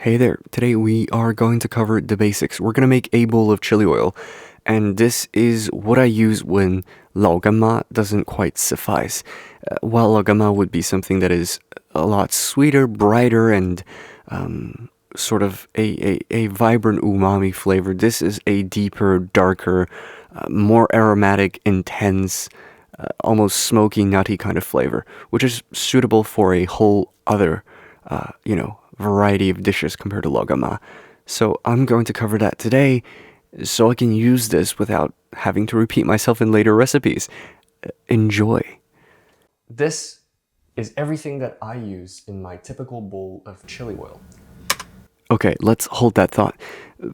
Hey there, today we are going to cover the basics. We're going to make a bowl of chili oil, and this is what I use when 老干妈 doesn't quite suffice. While 老干妈 would be something that is a lot sweeter, brighter, and sort of a vibrant umami flavor, this is a deeper, darker, more aromatic, intense, almost smoky, nutty kind of flavor, which is suitable for a whole other, variety of dishes compared to logama. So I'm going to cover that today so I can use this without having to repeat myself in later recipes. Enjoy. This is everything that I use in my typical bowl of chili oil. Okay, let's hold that thought.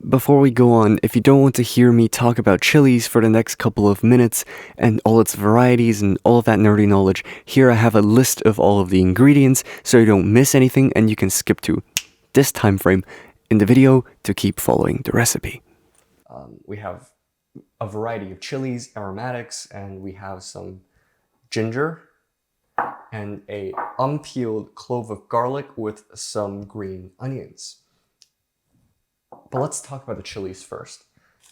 Before we go on, if you don't want to hear me talk about chilies for the next couple of minutes and all its varieties and all of that nerdy knowledge, here I have a list of all of the ingredients so you don't miss anything and you can skip to this time frame in the video to keep following the recipe. We have a variety of chilies, aromatics, and we have some ginger and a unpeeled clove of garlic with some green onions. But let's talk about the chilies first.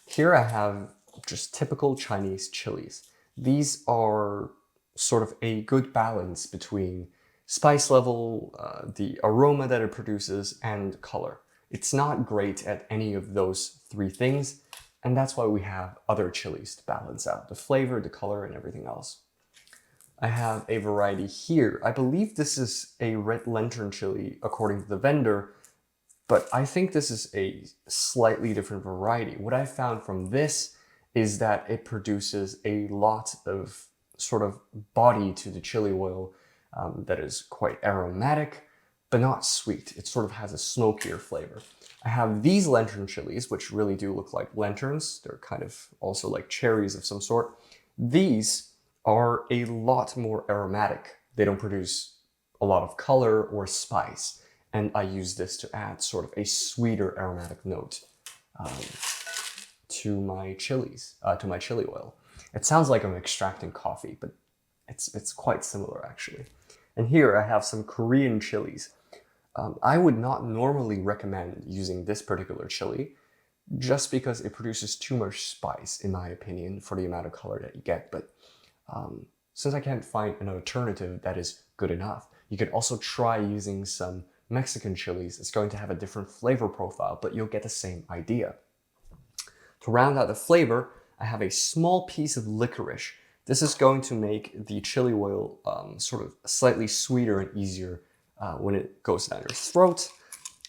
Here I have just typical Chinese chilies. These are sort of a good balance between spice level, the aroma that it produces, and color. It's not great at any of those three things, and that's why we have other chilies to balance out the flavor, the color, and everything else. I have a variety here. I believe this is a red lantern chili according to the vendor, but I think this is a slightly different variety. What I found from this is that it produces a lot of sort of body to the chili oil that is quite aromatic, but not sweet. It sort of has a smokier flavor. I have these lantern chilies, which really do look like lanterns. They're kind of also like cherries of some sort. These are a lot more aromatic. They don't produce a lot of color or spice. And I use this to add sort of a sweeter aromatic note to my chilies, to my chili oil. It sounds like I'm extracting coffee, but it's quite similar actually. And here I have some Korean chilies. I would not normally recommend using this particular chili just because it produces too much spice, in my opinion, for the amount of color that you get. But since I can't find an alternative that is good enough, you could also try using some Mexican chilies. It's going to have a different flavor profile, but you'll get the same idea. To round out the flavor, I have a small piece of licorice. This is going to make the chili oil sort of slightly sweeter and easier when it goes down your throat.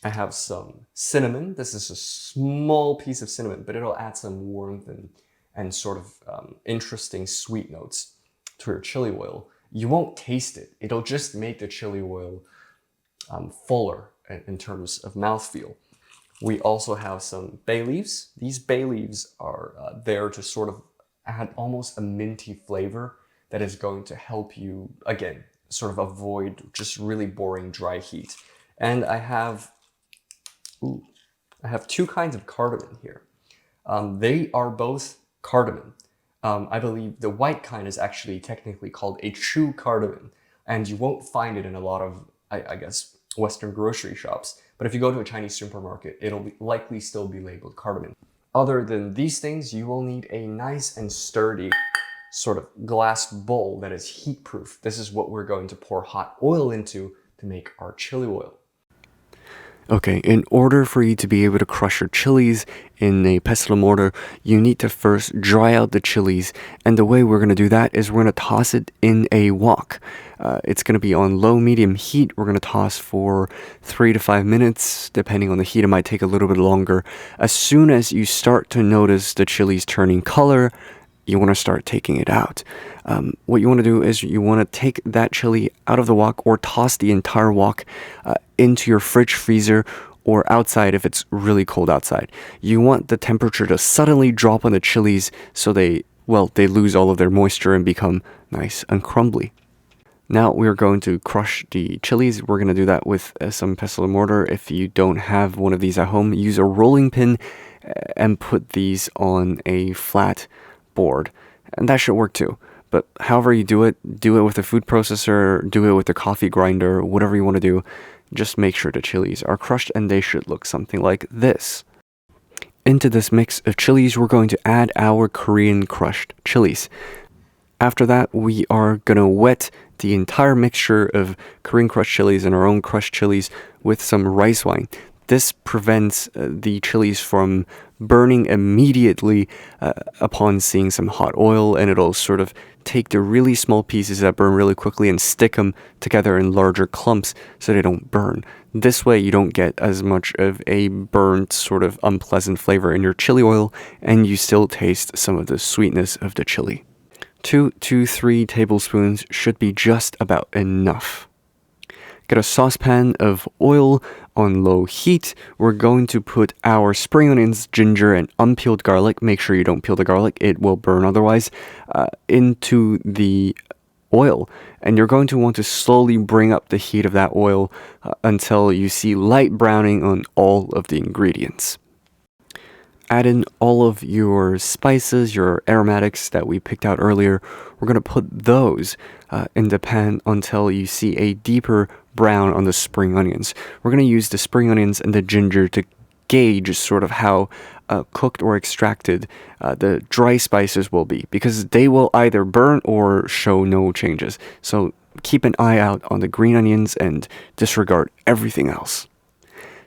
I have some cinnamon. This is a small piece of cinnamon, but it'll add some warmth and sort of interesting sweet notes to your chili oil. You won't taste it. It'll just make the chili oil fuller in terms of mouthfeel. We also have some bay leaves. These bay leaves are there to sort of add almost a minty flavor that is going to help you, again, sort of avoid just really boring dry heat. And I have two kinds of cardamom here. They are both cardamom. I believe the white kind is actually technically called a true cardamom, and you won't find it in a lot of, I guess, Western grocery shops. But if you go to a Chinese supermarket, it'll likely still be labeled cardamom. Other than these things, you will need a nice and sturdy sort of glass bowl that is heat proof. This is what we're going to pour hot oil into to make our chili oil. Okay, in order for you to be able to crush your chilies in a pestle mortar, you need to first dry out the chilies. And the way we're going to do that is we're going to toss it in a wok. It's going to be on low-medium heat. We're going to toss for 3 to 5 minutes. Depending on the heat, it might take a little bit longer. As soon as you start to notice the chilies turning color, you want to start taking it out. What you want to do is you want to take that chili out of the wok or toss the entire wok into your fridge, freezer, or outside if it's really cold outside. You want the temperature to suddenly drop on the chilies so they lose all of their moisture and become nice and crumbly. Now we're going to crush the chilies. We're going to do that with some pestle and mortar. If you don't have one of these at home, use a rolling pin and put these on a flat board. And that should work too. But however you do it with a food processor, do it with a coffee grinder, whatever you want to do. Just make sure the chilies are crushed, and they should look something like this. Into this mix of chilies, we're going to add our Korean crushed chilies. After that, we are going to wet the entire mixture of Korean crushed chilies and our own crushed chilies with some rice wine. This prevents the chilies from burning immediately upon seeing some hot oil, and it'll sort of take the really small pieces that burn really quickly and stick them together in larger clumps so they don't burn. This way you don't get as much of a burnt, sort of unpleasant flavor in your chili oil, and you still taste some of the sweetness of the chili. 2 to 3 tablespoons should be just about enough. Get a saucepan of oil on low heat. We're going to put our spring onions, ginger, and unpeeled garlic. Make sure you don't peel the garlic, it will burn otherwise, into the oil. And you're going to want to slowly bring up the heat of that oil until you see light browning on all of the ingredients. Add in all of your spices, your aromatics that we picked out earlier. We're going to put those in the pan until you see a deeper brown on the spring onions. We're going to use the spring onions and the ginger to gauge sort of how cooked or extracted the dry spices will be, because they will either burn or show no changes. So keep an eye out on the green onions and disregard everything else.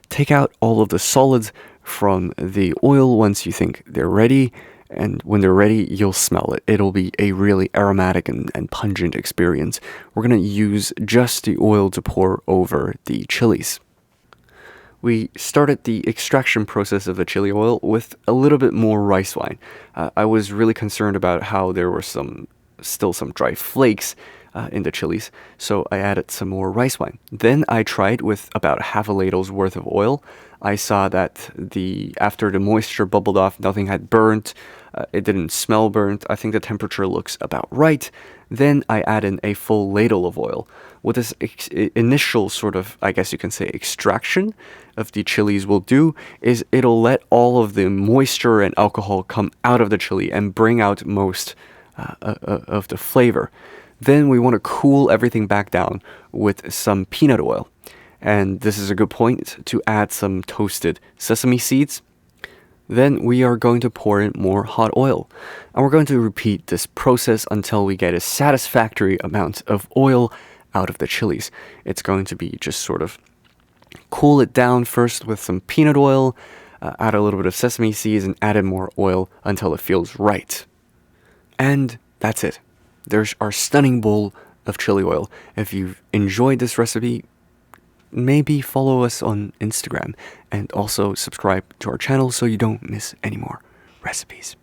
Take out all of the solids from the oil once you think they're ready, and when they're ready, you'll smell it. It'll be a really aromatic and pungent experience. We're going to use just the oil to pour over the chilies. We started the extraction process of the chili oil with a little bit more rice wine. I was really concerned about how there were still some dry flakes in the chilies, so I added some more rice wine. Then I tried with about half a ladle's worth of oil. I saw that after the moisture bubbled off, nothing had burnt. It didn't smell burnt. I think the temperature looks about right. Then I add in a full ladle of oil. What this initial sort of, I guess you can say, extraction of the chilies will do is it'll let all of the moisture and alcohol come out of the chili and bring out most of the flavor. Then we want to cool everything back down with some peanut oil. And this is a good point to add some toasted sesame seeds. Then we are going to pour in more hot oil. And we're going to repeat this process until we get a satisfactory amount of oil out of the chilies. It's going to be just sort of cool it down first with some peanut oil, add a little bit of sesame seeds, and add in more oil until it feels right. And that's it. There's our stunning bowl of chili oil. If you've enjoyed this recipe, maybe follow us on Instagram and also subscribe to our channel so you don't miss any more recipes.